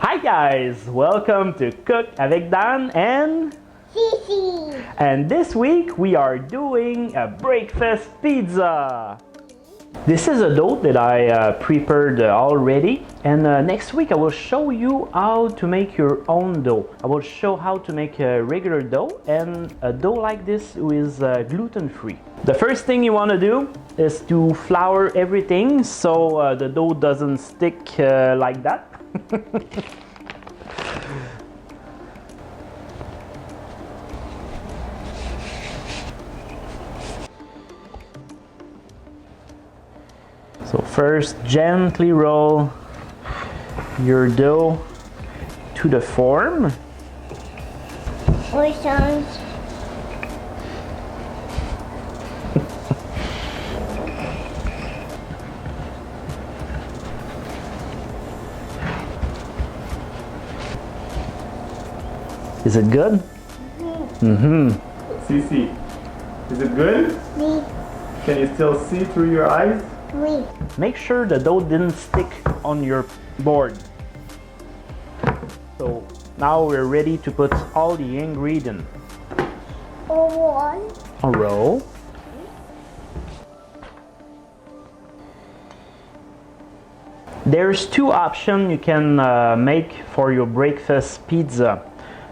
Hi guys, welcome to Cook Avec Dan and Cici. And this week we are doing a breakfast pizza. This is a dough that I prepared already, and next week I will show you how to make your own dough. I will show how to make a regular dough and a dough like this is gluten-free. The first thing you want to do is to flour everything so the dough doesn't stick like that. So first, gently roll your dough to the form. Sounds. Is it good? Cici, is it good? Oui. Can you still see through your eyes? Oui. Make sure the dough didn't stick on your board. So now we're ready to put all the ingredients. One. A row. There's two options you can make for your breakfast pizza.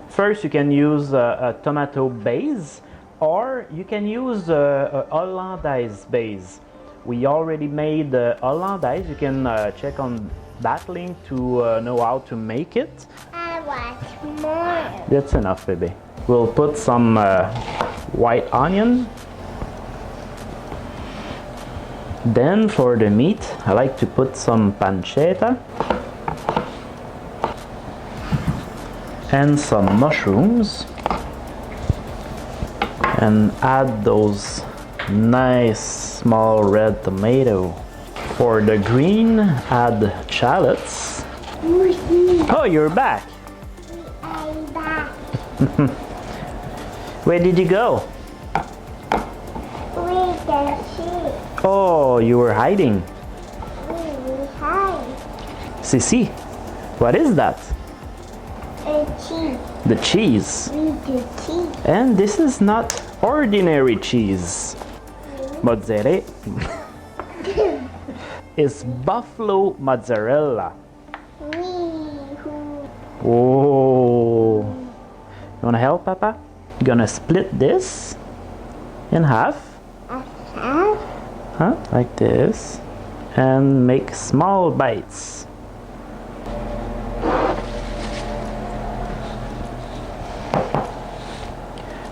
First, you can use a tomato base, or you can use a hollandaise base. We already made hollandaise. You can check on that link to know how to make it. I want more. That's enough, baby. We'll put some white onion. Then for the meat, I like to put some pancetta and some mushrooms, and add those nice small red tomato. For the green, add shallots. Oui. Oh, you're back. I'm back. Where did you go? We can see. Oh, you were hiding. We hide. Cici, what is that? A cheese. The cheese. We do cheese. And this is not ordinary cheese. Mozzarella is buffalo mozzarella. We who Oh, you wanna help, Papa? Gonna split this in half, have huh? Like this, and make small bites.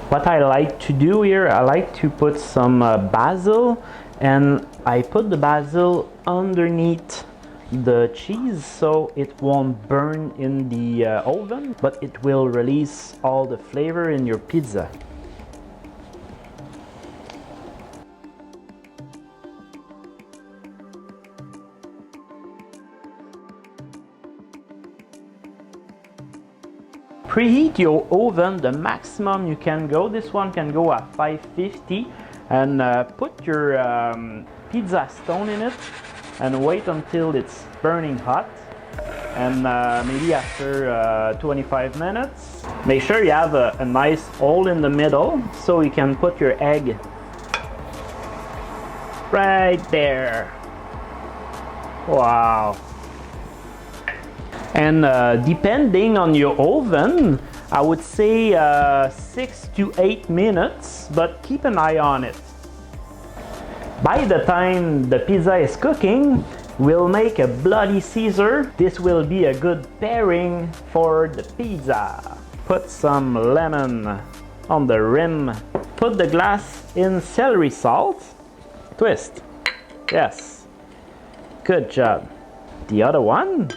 What I like to do here, I like to put some basil, and I put the basil underneath the cheese so it won't burn in the oven, but it will release all the flavor in your pizza. Preheat your oven the maximum you can go. This one can go at 550, and put your pizza stone in it and wait until it's burning hot, and maybe after 25 minutes make sure you have a nice hole in the middle so you can put your egg right there. Wow. And depending on your oven, I would say 6 to 8 minutes, but keep an eye on it. By the time the pizza is cooking, we'll make a bloody Caesar. This will be a good pairing for the pizza. Put some lemon on the rim. Put the glass in celery salt. Twist. Yes. Good job. The other one.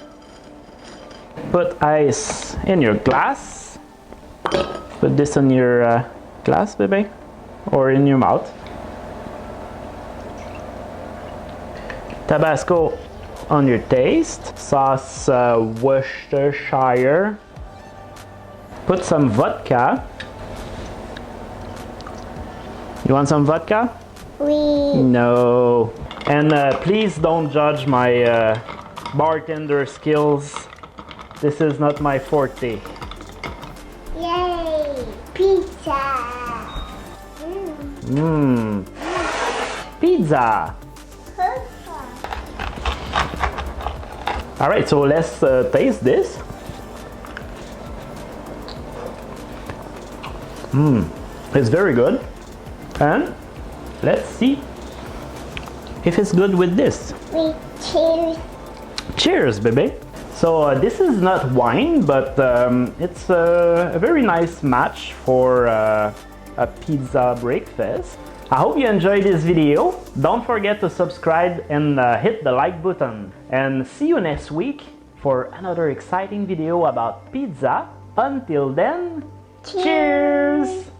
Put ice in your glass. Put this in your glass, baby, or in your mouth. Tabasco on your taste. Sauce Worcestershire. Put some vodka. You want some vodka? we No. And please don't judge my bartender skills. This is not my forte. Yay! Pizza! Mmm. Pizza! Alright, so let's taste this. It's very good. And let's see if it's good with this. We cheers. Cheers, baby! So this is not wine, but it's a very nice match for a pizza breakfast. I hope you enjoyed this video. Don't forget to subscribe and hit the like button. And see you next week for another exciting video about pizza. Until then, cheers!